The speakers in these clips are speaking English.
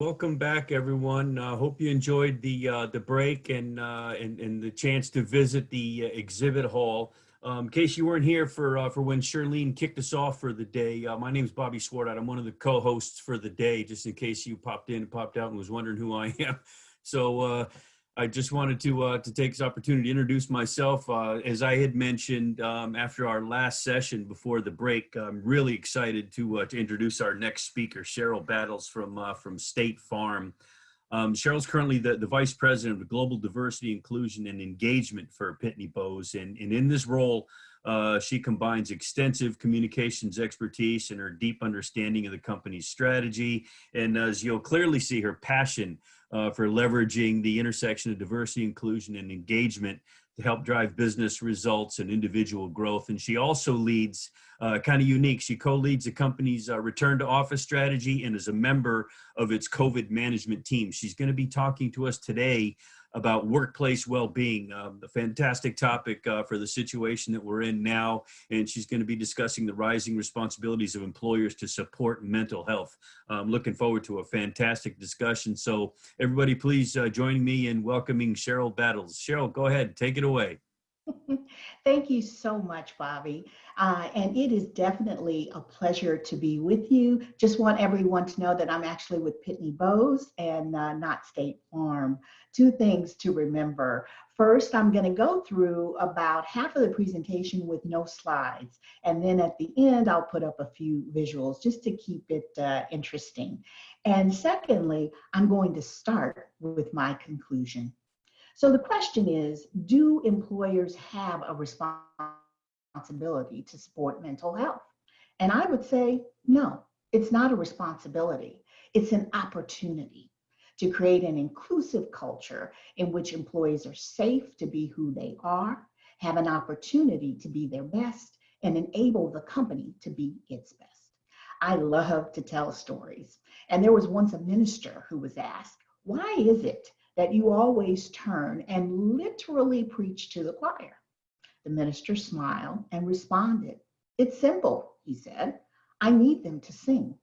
Welcome back, everyone. Hope you enjoyed the break and the chance to visit the exhibit hall. In case you weren't here for when Sheryl kicked us off for the day, my name is Bobby Swartout. I'm one of the co-hosts for the day. Just in case you popped in, popped out, and was wondering who I am. So I just wanted to take this opportunity to introduce myself. As I had mentioned after our last session before the break, I'm really excited to introduce our next speaker, Sheryl Battles from State Farm. Sheryl's currently the Vice President of Global Diversity, Inclusion, and Engagement for Pitney Bowes. And in this role, she combines extensive communications expertise and her deep understanding of the company's strategy. And as you'll clearly see, her passion for leveraging the intersection of diversity, inclusion, and engagement to help drive business results and individual growth. And she also leads, kind of unique, she co-leads the company's return to office strategy and is a member of its COVID management team. She's going to be talking to us today about workplace well-being, a fantastic topic for the situation that we're in now. And she's going to be discussing the rising responsibilities of employers to support mental health. I'm looking forward to a fantastic discussion. So everybody, please join me in welcoming Sheryl Battles. Sheryl, go ahead, take it away. Thank you so much, Bobby. And it is definitely a pleasure to be with you. Just want everyone to know that I'm actually with Pitney Bowes and not State Farm. Two things to remember. First, I'm going to go through about half of the presentation with no slides. And then at the end, I'll put up a few visuals just to keep it interesting. And secondly, I'm going to start with my conclusion. So the question is, do employers have a responsibility to support mental health? And I would say, no, it's not a responsibility. It's an opportunity to create an inclusive culture in which employees are safe to be who they are, have an opportunity to be their best, and enable the company to be its best. I love to tell stories. And there was once a minister who was asked, why is it that you always turn and literally preach to the choir? The minister smiled and responded, it's simple, he said. I need them to sing.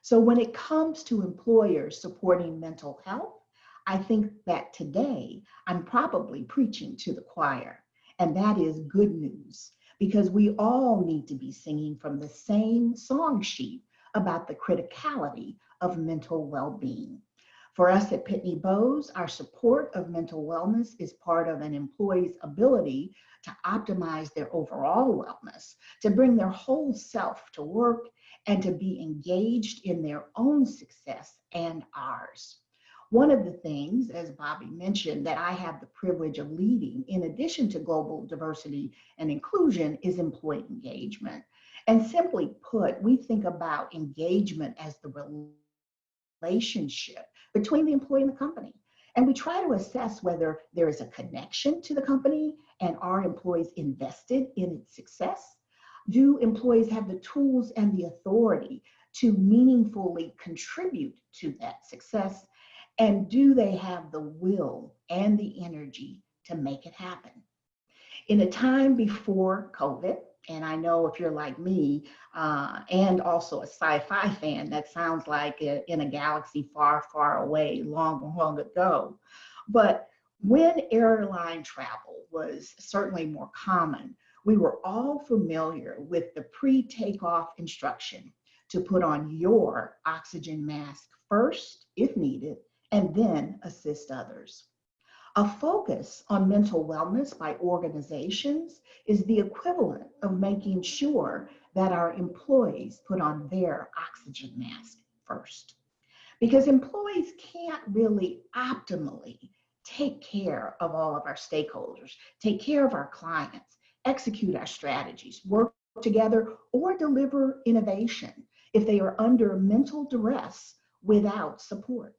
So when it comes to employers supporting mental health, I think that today I'm probably preaching to the choir. And that is good news, because we all need to be singing from the same song sheet about the criticality of mental well-being. For us at Pitney Bowes, our support of mental wellness is part of an employee's ability to optimize their overall wellness, to bring their whole self to work, and to be engaged in their own success and ours. One of the things, as Bobby mentioned, that I have the privilege of leading, in addition to global diversity and inclusion, is employee engagement. And simply put, we think about engagement as the relationship between the employee and the company. And we try to assess whether there is a connection to the company and are employees invested in its success. Do employees have the tools and the authority to meaningfully contribute to that success? And do they have the will and the energy to make it happen? In a time before COVID, and I know if you're like me, and also a sci-fi fan, that sounds like in a galaxy far, far away, long, long ago. But when airline travel was certainly more common, we were all familiar with the pre-takeoff instruction to put on your oxygen mask first, if needed, and then assist others. A focus on mental wellness by organizations is the equivalent of making sure that our employees put on their oxygen mask first. Because employees can't really optimally take care of all of our stakeholders, take care of our clients, execute our strategies, work together, or deliver innovation if they are under mental duress without support.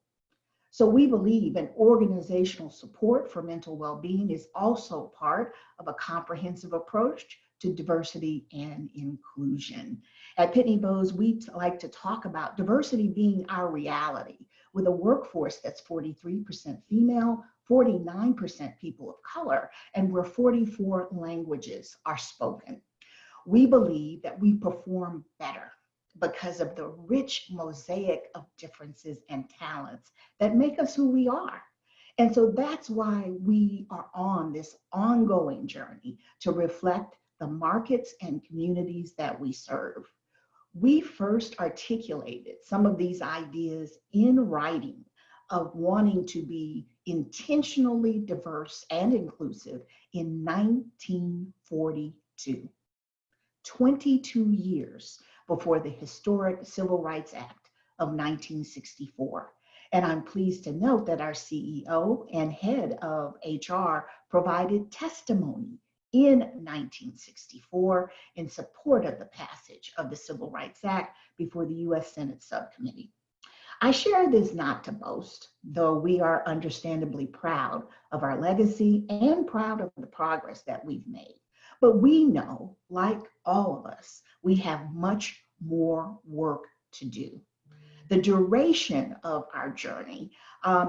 So we believe an organizational support for mental well-being is also part of a comprehensive approach to diversity and inclusion. At Pitney Bowes, we like to talk about diversity being our reality, with a workforce that's 43% female, 49% people of color, and where 44 languages are spoken. We believe that we perform better because of the rich mosaic of differences and talents that make us who we are. And so that's why we are on this ongoing journey to reflect the markets and communities that we serve. We first articulated some of these ideas in writing of wanting to be intentionally diverse and inclusive in 1942, 22 years before the historic Civil Rights Act of 1964. And I'm pleased to note that our CEO and head of HR provided testimony in 1964 in support of the passage of the Civil Rights Act before the U.S. Senate subcommittee. I share this not to boast, though we are understandably proud of our legacy and proud of the progress that we've made. But we know, like all of us, we have much more work to do. The duration of our journey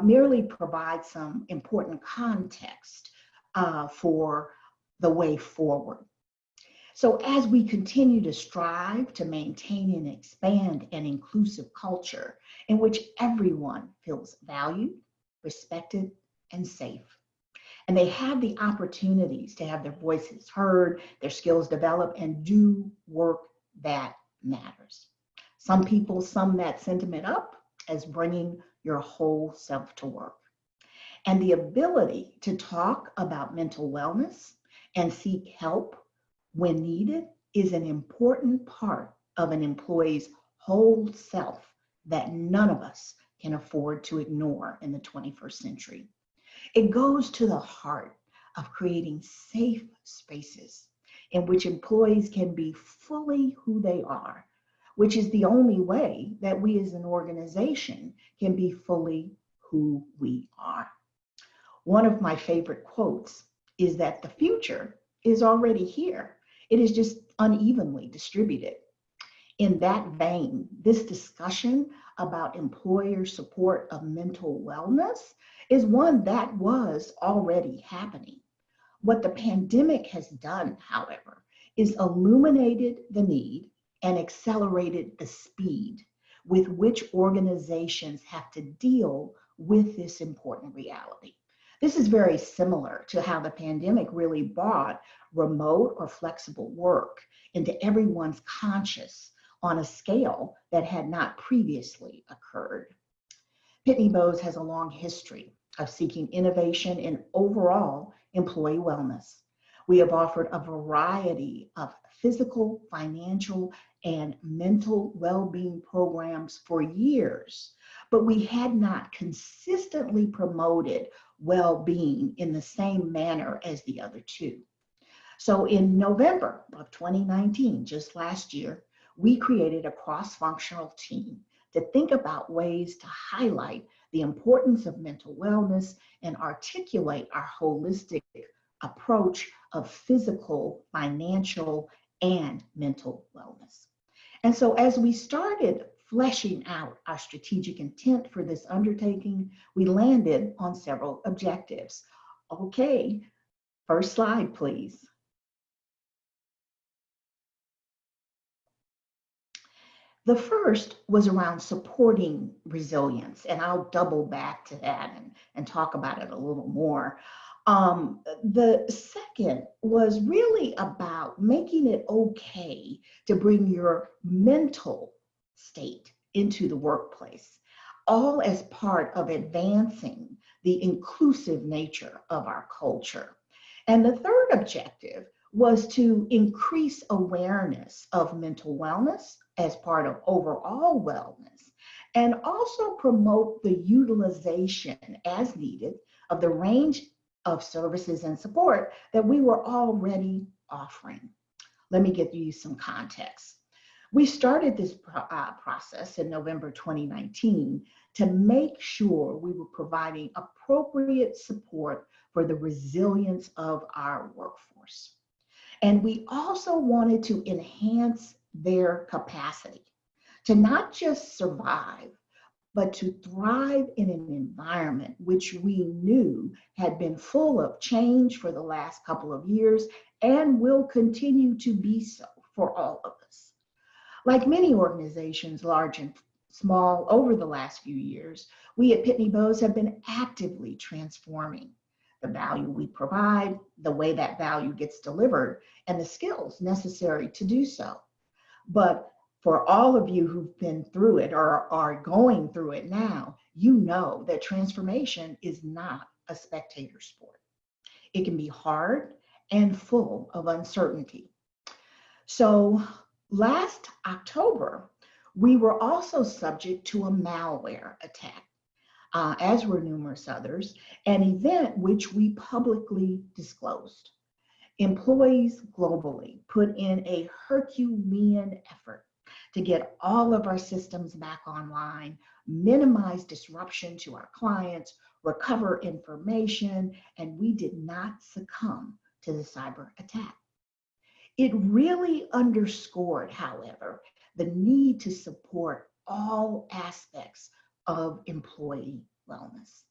merely provides some important context for the way forward. So as we continue to strive to maintain and expand an inclusive culture in which everyone feels valued, respected, and safe, and they have the opportunities to have their voices heard, their skills developed, and do work that matters. Some people sum that sentiment up as bringing your whole self to work. And the ability to talk about mental wellness and seek help when needed is an important part of an employee's whole self that none of us can afford to ignore in the 21st century. It goes to the heart of creating safe spaces in which employees can be fully who they are, which is the only way that we as an organization can be fully who we are. One of my favorite quotes is that the future is already here. It is just unevenly distributed. In that vein, this discussion about employer support of mental wellness is one that was already happening. What the pandemic has done, however, is illuminated the need and accelerated the speed with which organizations have to deal with this important reality. This is very similar to how the pandemic really brought remote or flexible work into everyone's conscious on a scale that had not previously occurred. Pitney Bowes has a long history of seeking innovation in overall employee wellness. We have offered a variety of physical, financial, and mental well-being programs for years, but we had not consistently promoted well-being in the same manner as the other two. So in November of 2019, just last year, we created a cross-functional team to think about ways to highlight the importance of mental wellness and articulate our holistic approach of physical, financial, and mental wellness. And so as we started fleshing out our strategic intent for this undertaking, we landed on several objectives. Okay, first slide, please. The first was around supporting resilience, and I'll double back to that and talk about it a little more. The second was really about making it okay to bring your mental state into the workplace, all as part of advancing the inclusive nature of our culture. And the third objective was to increase awareness of mental wellness as part of overall wellness, and also promote the utilization as needed of the range of services and support that we were already offering. Let me give you some context. We started this process in November 2019 to make sure we were providing appropriate support for the resilience of our workforce. And we also wanted to enhance their capacity to not just survive, but to thrive in an environment which we knew had been full of change for the last couple of years and will continue to be so for all of us. Like many organizations, large and small, over the last few years, we at Pitney Bowes have been actively transforming the value we provide, the way that value gets delivered, and the skills necessary to do so. But for all of you who've been through it or are going through it now, you know that transformation is not a spectator sport. It can be hard and full of uncertainty. So last October, we were also subject to a malware attack, as were numerous others, an event which we publicly disclosed. Employees globally put in a Herculean effort to get all of our systems back online, minimize disruption to our clients, recover information, and we did not succumb to the cyber attack. It really underscored, however, the need to support all aspects of employee wellness.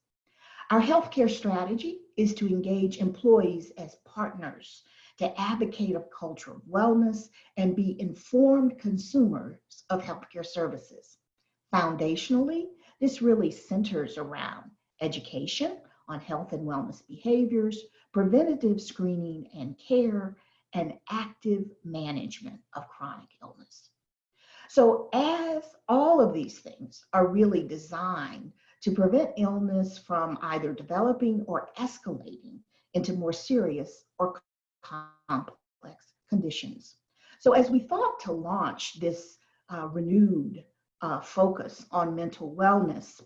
Our healthcare strategy is to engage employees as partners, to advocate a culture of wellness, and be informed consumers of healthcare services. Foundationally, this really centers around education on health and wellness behaviors, preventative screening and care, and active management of chronic illness. So as all of these things are really designed to prevent illness from either developing or escalating into more serious or complex conditions. So as we thought to launch this renewed focus on mental wellness,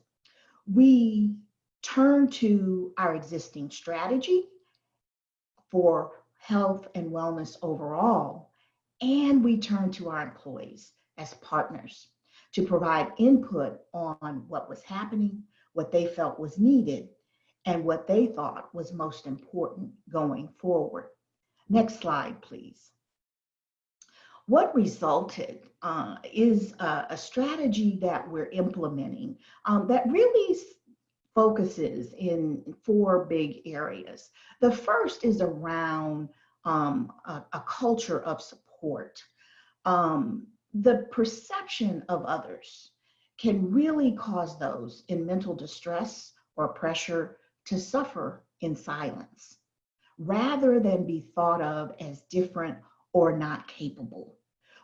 we turned to our existing strategy for health and wellness overall, and we turned to our employees as partners to provide input on what was happening, what they felt was needed, and what they thought was most important going forward. Next slide, please. What resulted is a strategy that we're implementing that really focuses in four big areas. The first is around a culture of support. The perception of others can really cause those in mental distress or pressure to suffer in silence, rather than be thought of as different or not capable.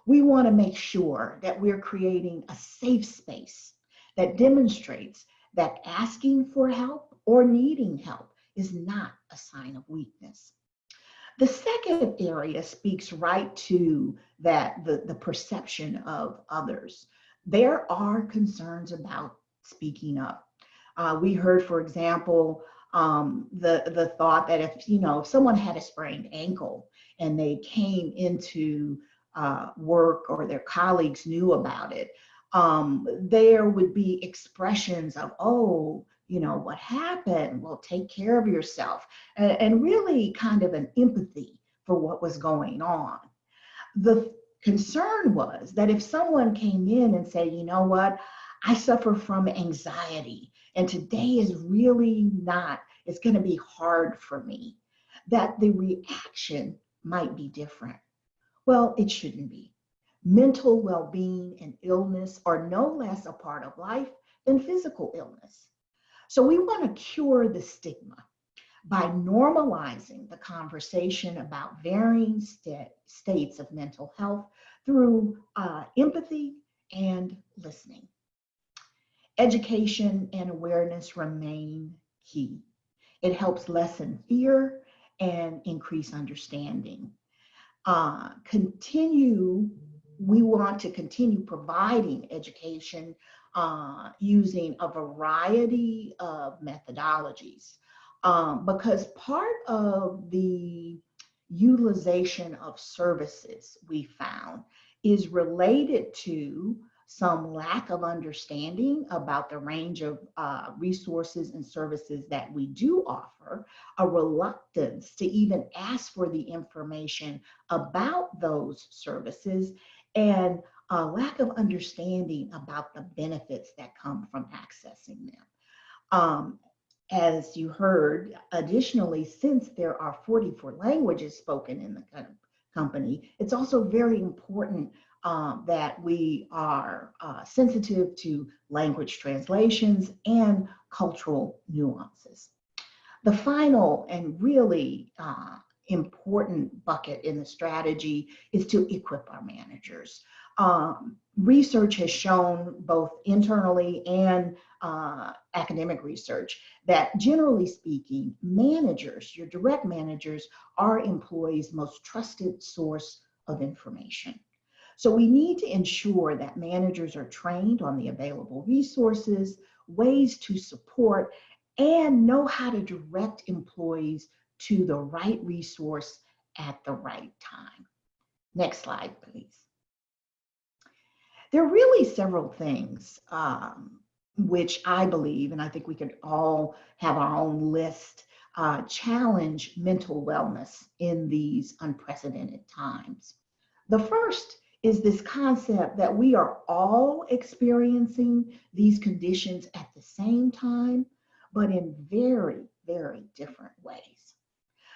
We want to make sure that we're creating a safe space that demonstrates that asking for help or needing help is not a sign of weakness. The second area speaks right to that the perception of others. There are concerns about speaking up. We heard, for example, the thought that if someone had a sprained ankle and they came into work or their colleagues knew about it, there would be expressions of, oh, what happened? Well, take care of yourself. And really kind of an empathy for what was going on. The concern was that if someone came in and said, you know what, I suffer from anxiety and today is really not, it's going to be hard for me, that the reaction might be different. Well, it shouldn't be. Mental well-being and illness are no less a part of life than physical illness. So we want to cure the stigma by normalizing the conversation about varying states of mental health through empathy and listening. Education and awareness remain key. It helps lessen fear and increase understanding. We want to continue providing education using a variety of methodologies because part of the utilization of services we found is related to some lack of understanding about the range of resources and services that we do offer, a reluctance to even ask for the information about those services, and a lack of understanding about the benefits that come from accessing them. As you heard, additionally, since there are 44 languages spoken in the company, it's also very important that we are sensitive to language translations and cultural nuances. The final and really important bucket in the strategy is to equip our managers. Research has shown, both internally and academic research, that generally speaking, managers, your direct managers, are employees' most trusted source of information. So we need to ensure that managers are trained on the available resources, ways to support, and know how to direct employees to the right resource at the right time. Next slide, please. There are really several things which I believe, and I think we could all have our own list, challenge mental wellness in these unprecedented times. The first is this concept that we are all experiencing these conditions at the same time, but in very, very different ways.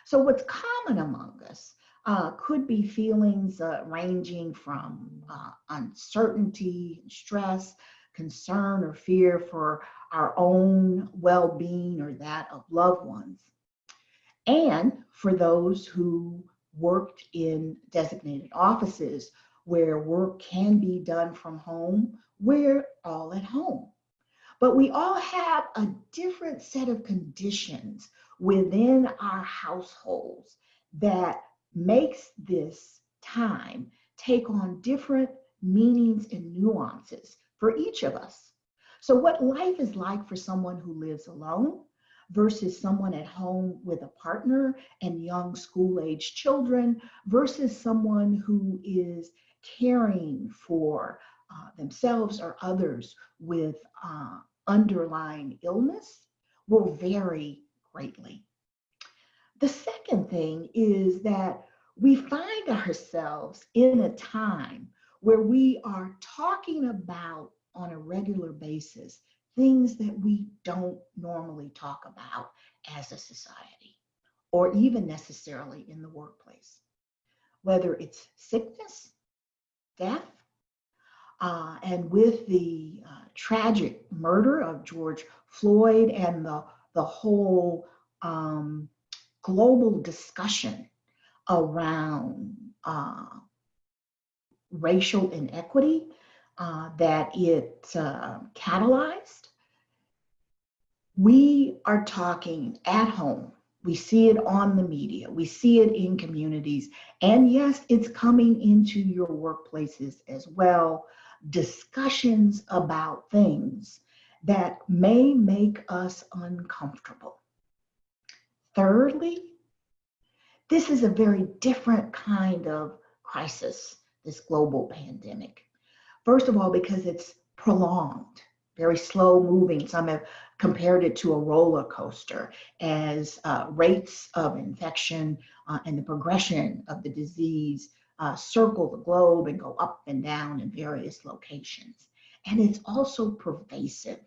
So what's common among us could be feelings ranging from uncertainty, stress, concern, or fear for our own well-being or that of loved ones. And for those who worked in designated offices where work can be done from home, we're all at home. But we all have a different set of conditions within our households that makes this time take on different meanings and nuances for each of us. So what life is like for someone who lives alone versus someone at home with a partner and young school-age children versus someone who is caring for themselves or others with underlying illness will vary greatly. The second thing is that we find ourselves in a time where we are talking about on a regular basis things that we don't normally talk about as a society, or even necessarily in the workplace. Whether it's sickness, death, and with the tragic murder of George Floyd and the whole global discussion around racial inequity that it catalyzed, we are talking at home. We see it on the media. We see it in communities. And yes, it's coming into your workplaces as well. Discussions about things that may make us uncomfortable. Thirdly, this is a very different kind of crisis, this global pandemic. First of all, because it's prolonged, very slow moving. Some have compared it to a roller coaster as rates of infection and the progression of the disease circle the globe and go up and down in various locations. And it's also pervasive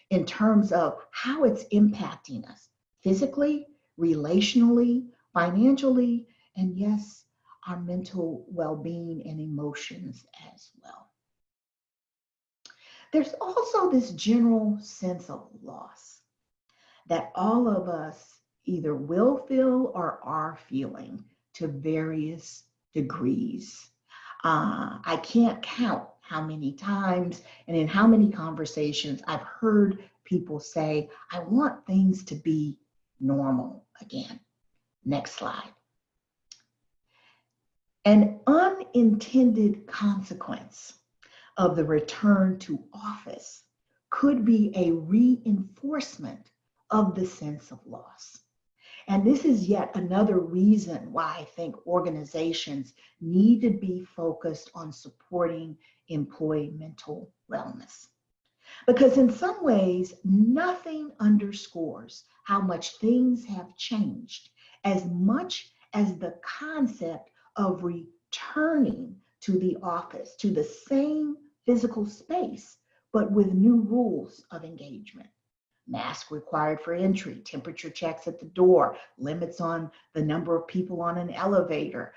in terms of how it's impacting us physically, relationally, financially, and yes, our mental well-being and emotions as well. There's also this general sense of loss that all of us either will feel or are feeling to various degrees. I can't count how many times and in how many conversations I've heard people say, I want things to be normal again. Next slide. An unintended consequence of the return to office could be a reinforcement of the sense of loss. And this is yet another reason why I think organizations need to be focused on supporting employee mental wellness. Because in some ways, nothing underscores how much things have changed as much as the concept of returning to the office, to the same physical space, but with new rules of engagement. Mask required for entry, temperature checks at the door, limits on the number of people on an elevator,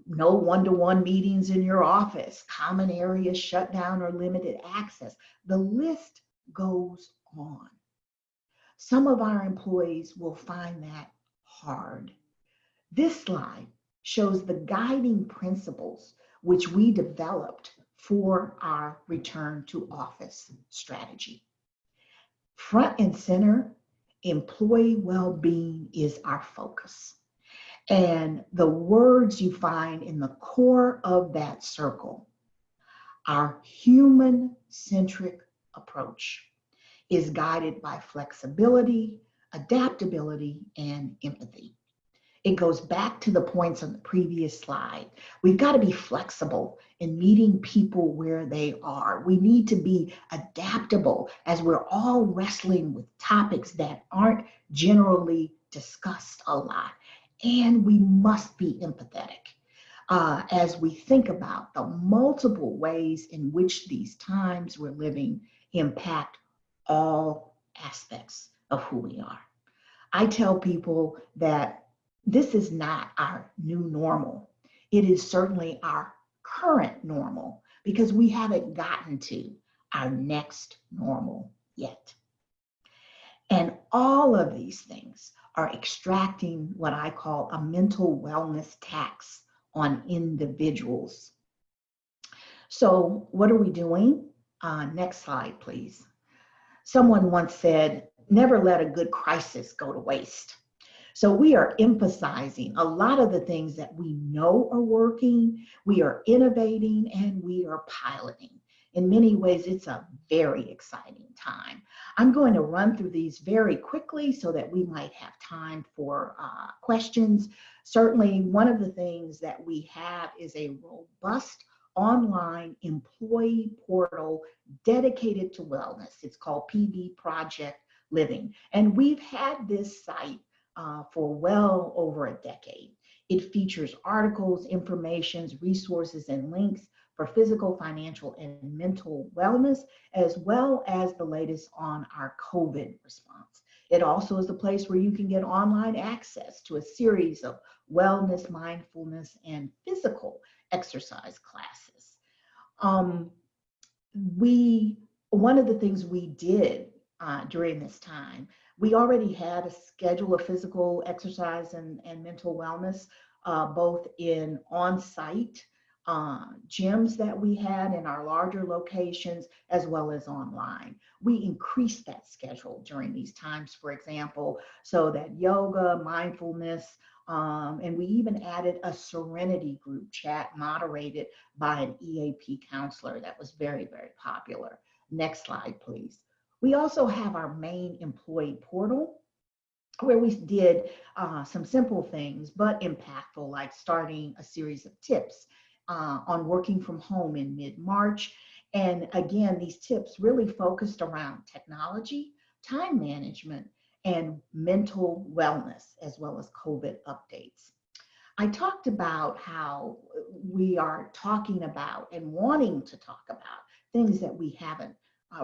no one-to-one meetings in your office, common areas shut down or limited access. The list goes on. Some of our employees will find that hard. This slide shows the guiding principles which we developed for our return to office strategy. Front and center, employee well-being is our focus. And the words you find in the core of that circle, our human-centric approach, is guided by flexibility, adaptability, and empathy. It goes back to the points on the previous slide. We've got to be flexible in meeting people where they are. We need to be adaptable as we're all wrestling with topics that aren't generally discussed a lot. And we must be empathetic as we think about the multiple ways in which these times we're living impact all aspects of who we are. I tell people that this is not our new normal. It is certainly our current normal because we haven't gotten to our next normal yet. And all of these things are extracting what I call a mental wellness tax on individuals. So what are we doing? Next slide, please. Someone once said, never let a good crisis go to waste. So we are emphasizing a lot of the things that we know are working, we are innovating, and we are piloting. In many ways, it's a very exciting time. I'm going to run through these very quickly so that we might have time for questions. Certainly, one of the things that we have is a robust online employee portal dedicated to wellness. It's called PB Project Living. And we've had this site for well over a decade. It features articles, informations, resources, and links for physical, financial, and mental wellness, as well as the latest on our COVID response. It also is a place where you can get online access to a series of wellness, mindfulness, and physical exercise classes. One of the things we did during this time, we already had a schedule of physical exercise and mental wellness, both in on-site gyms that we had in our larger locations, as well as online. We increased that schedule during these times, for example, so that yoga, mindfulness, and we even added a serenity group chat moderated by an EAP counselor that was very, very popular. Next slide, please. We also have our main employee portal where we did some simple things, but impactful, like starting a series of tips on working from home in mid-March. And again, these tips really focused around technology, time management, and mental wellness, as well as COVID updates. I talked about how we are talking about and wanting to talk about things that we haven't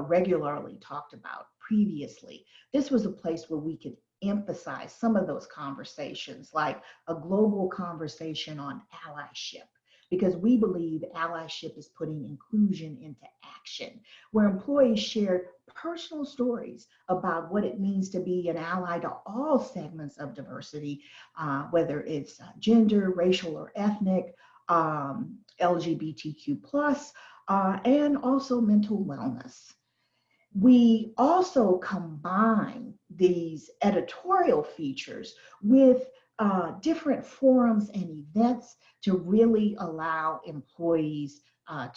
regularly talked about previously. This was a place where we could emphasize some of those conversations, like a global conversation on allyship, because we believe allyship is putting inclusion into action, where employees shared personal stories about what it means to be an ally to all segments of diversity, whether it's gender, racial, or ethnic, LGBTQ+, and also mental wellness. We also combine these editorial features with different forums and events to really allow employees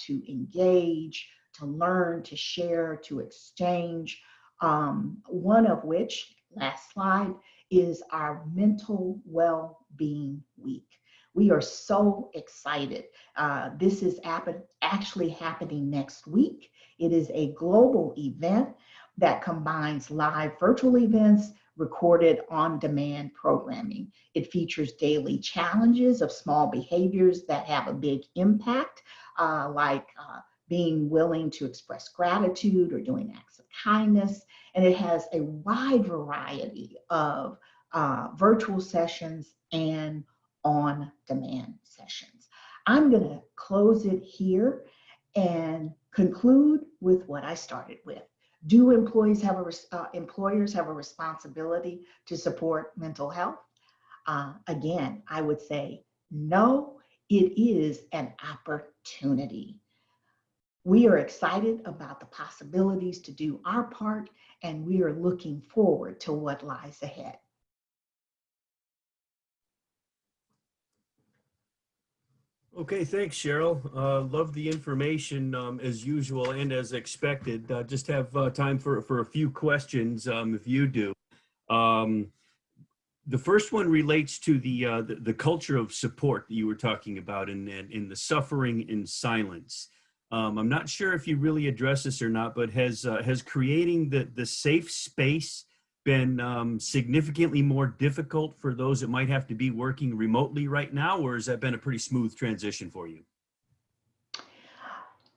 to engage, to learn, to share, to exchange. One of which, last slide, is our Mental Wellbeing Week. We are so excited. This is actually happening next week. It is a global event that combines live virtual events, recorded on-demand programming. It features daily challenges of small behaviors that have a big impact, like being willing to express gratitude or doing acts of kindness. And it has a wide variety of virtual sessions and on-demand sessions. I'm going to close it here and conclude with what I started with. Do employers have a responsibility to support mental health? Again, I would say no, it is an opportunity. We are excited about the possibilities to do our part, and we are looking forward to what lies ahead. Okay, thanks, Cheryl. Love the information as usual and as expected. Just have time for a few questions if you do. Um, the first one relates to the culture of support that you were talking about in the suffering in silence. I'm not sure if you really address this or not, but has creating the safe space been significantly more difficult for those that might have to be working remotely right now, or has that been a pretty smooth transition for you?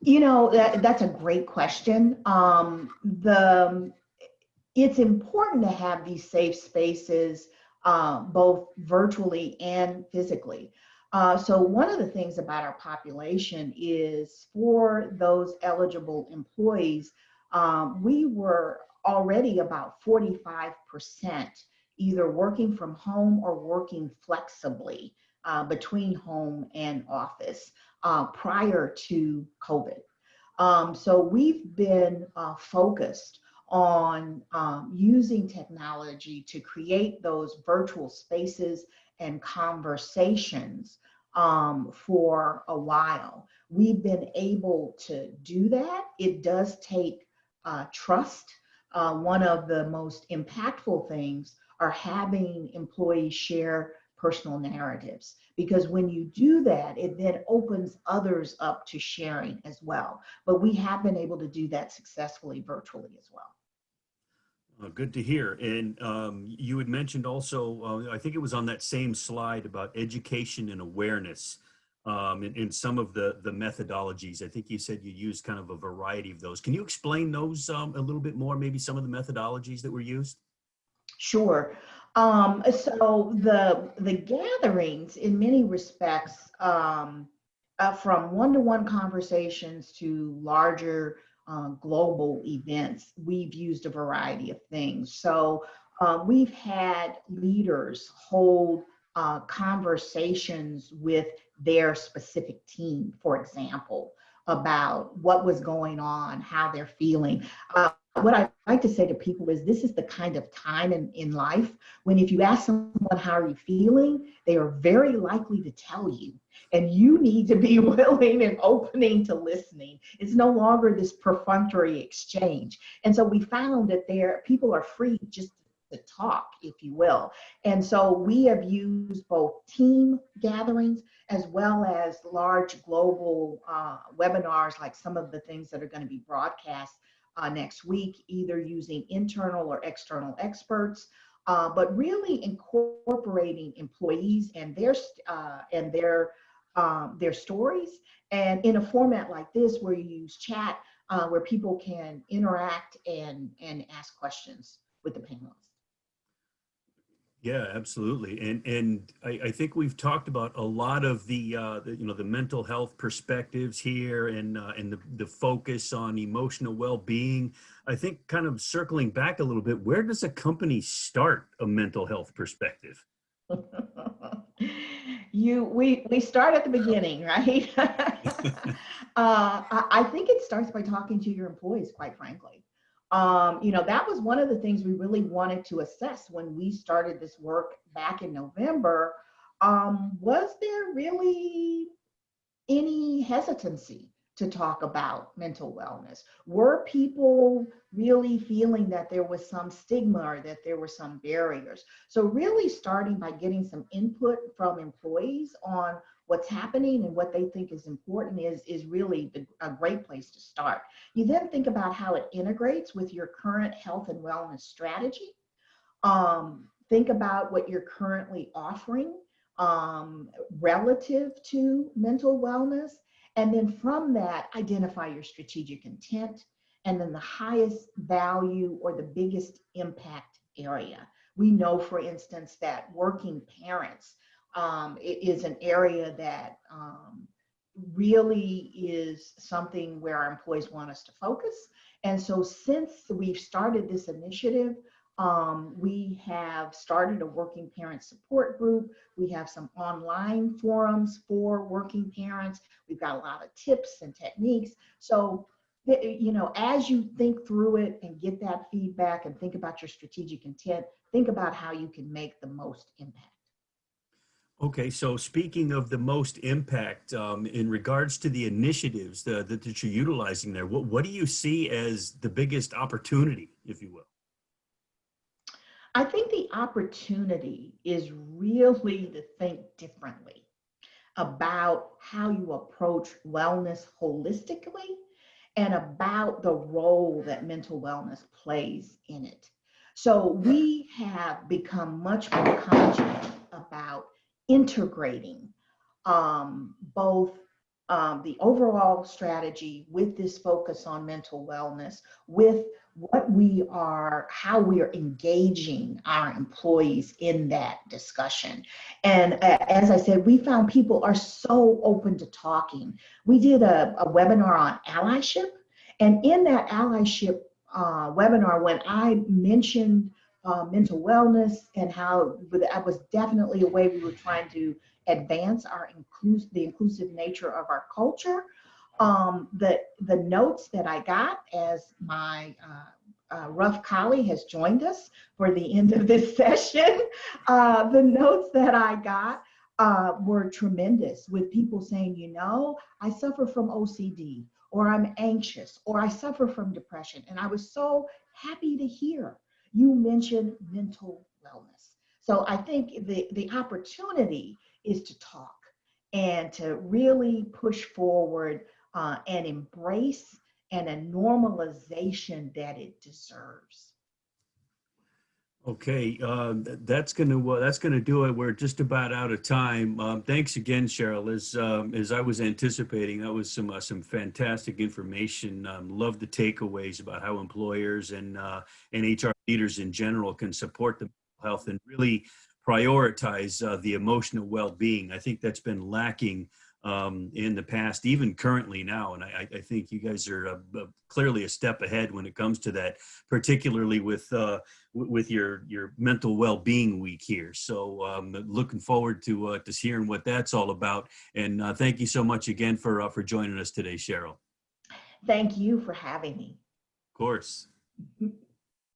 That's a great question. It's important to have these safe spaces, both virtually and physically. So one of the things about our population is for those eligible employees, we were already about 45% either working from home or working flexibly between home and office prior to COVID. So we've been focused on using technology to create those virtual spaces and conversations for a while. We've been able to do that. It does take trust. One of the most impactful things are having employees share personal narratives, because when you do that, it then opens others up to sharing as well. But we have been able to do that successfully virtually as well. Good to hear. And you had mentioned also, I think it was on that same slide about education and awareness in some of the methodologies. I think you said you used kind of a variety of those. Can you explain those a little bit more, maybe some of the methodologies that were used? Sure. So the gatherings, in many respects, from one-to-one conversations to larger global events, we've used a variety of things. So we've had leaders hold conversations with their specific team, for example, about what was going on, how they're feeling. What I like to say to people is this is the kind of time in life when if you ask someone, how are you feeling, they are very likely to tell you. And you need to be willing and opening to listening. It's no longer this perfunctory exchange. And so we found that people are free just to talk, if you will. And so we have used both team gatherings as well as large global webinars, like some of the things that are going to be broadcast next week, either using internal or external experts, but really incorporating employees and their stories, and in a format like this where you use chat, where people can interact and ask questions with the panelists. Yeah, absolutely. And I think we've talked about a lot of the mental health perspectives here and the focus on emotional well-being. I think kind of circling back a little bit, where does a company start a mental health perspective? We start at the beginning, right? I think it starts by talking to your employees, quite frankly. That was one of the things we really wanted to assess when we started this work back in November. Was there really any hesitancy to talk about mental wellness? Were people really feeling that there was some stigma or that there were some barriers? So really starting by getting some input from employees on what's happening and what they think is important is really a great place to start. You then think about how it integrates with your current health and wellness strategy. Think about what you're currently offering relative to mental wellness. And then from that, identify your strategic intent and then the highest value or the biggest impact area. We know, for instance, that working parents is an area that really is something where our employees want us to focus. And so since we've started this initiative, we have started a working parent support group. We have some online forums for working parents. We've got a lot of tips and techniques. So, you know, as you think through it and get that feedback and think about your strategic intent, think about how you can make the most impact. Okay, so speaking of the most impact, in regards to the initiatives that you're utilizing there, what do you see as the biggest opportunity, if you will? I think the opportunity is really to think differently about how you approach wellness holistically and about the role that mental wellness plays in it. So we have become much more conscious about integrating both the overall strategy with this focus on mental wellness, with what we are, how we are engaging our employees in that discussion. And as I said, we found people are so open to talking. We did a webinar on allyship, and in that allyship webinar, when I mentioned mental wellness and how that was definitely a way we were trying to advance the inclusive nature of our culture. The notes that I got as my rough collie has joined us for the end of this session, the notes that I got were tremendous, with people saying, you know, I suffer from OCD, or I'm anxious, or I suffer from depression. And I was so happy to hear you mention mental wellness. So I think the opportunity is to talk and to really push forward and embrace and a normalization that it deserves. Okay, that's gonna do it. We're just about out of time. Thanks again, Cheryl. As I was anticipating, that was some fantastic information. Love the takeaways about how employers and HR leaders in general can support the mental health and really prioritize the emotional well-being. I think that's been lacking in the past, even currently now. And I think you guys are clearly a step ahead when it comes to that, particularly with your mental well-being week here. So looking forward to hearing what that's all about. And thank you so much again for joining us today, Cheryl. Thank you for having me. Of course.